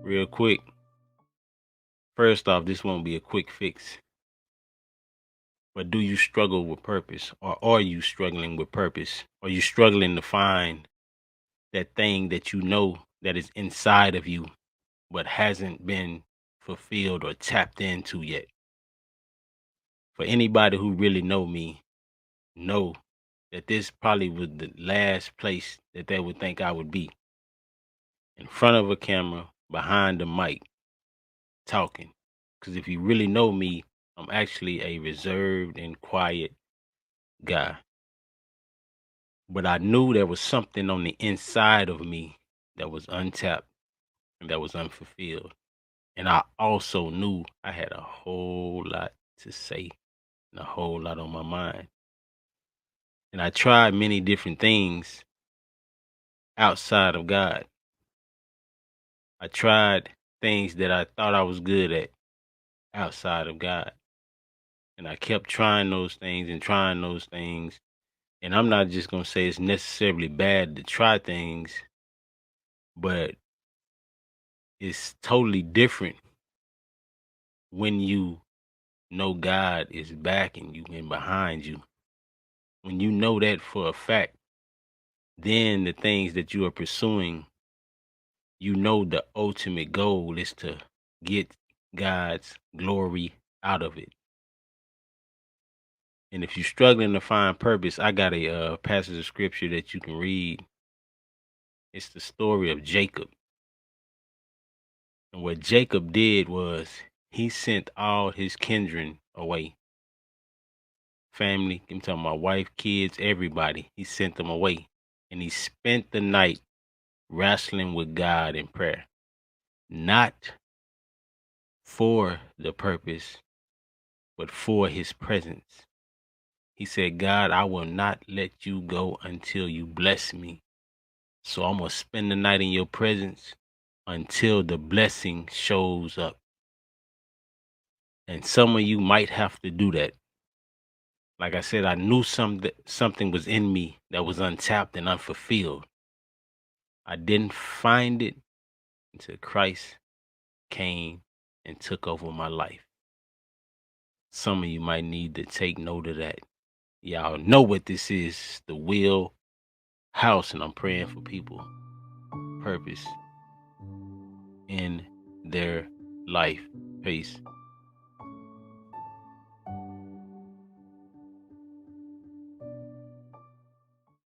Real quick. First off, this won't be a quick fix. But do you struggle with purpose? Or are you struggling with purpose? Are you struggling to find that thing that you know that is inside of you but hasn't been fulfilled or tapped into yet? For anybody who really know me, know that this probably was the last place that they would think I would be. In front of a camera, behind the mic, talking. Because if you really know me, I'm actually a reserved and quiet guy. But I knew there was something on the inside of me that was untapped and that was unfulfilled. And I also knew I had a whole lot to say and a whole lot on my mind. And I tried many different things outside of God. I tried things that I thought I was good at outside of God. And I kept trying those things and trying those things. And I'm not just going to say it's necessarily bad to try things, but it's totally different when you know God is backing you and behind you. When you know that for a fact, then the things that you are pursuing, you know the ultimate goal is to get God's glory out of it. And if you're struggling to find purpose, I got a passage of scripture that you can read. It's the story of Jacob. And what Jacob did was he sent all his kindred away. Family, I'm talking my wife, kids, everybody. He sent them away. And he spent the night wrestling with God in prayer. Not for the purpose, but for his presence. He said, God, I will not let you go until you bless me. So I'm going to spend the night in your presence until the blessing shows up. And some of you might have to do that. Like I said, I knew something was in me that was untapped and unfulfilled. I didn't find it until Christ came and took over my life. Some of you might need to take note of that. Y'all know what this is, the Will House, and I'm praying for people. Purpose in their life. Peace.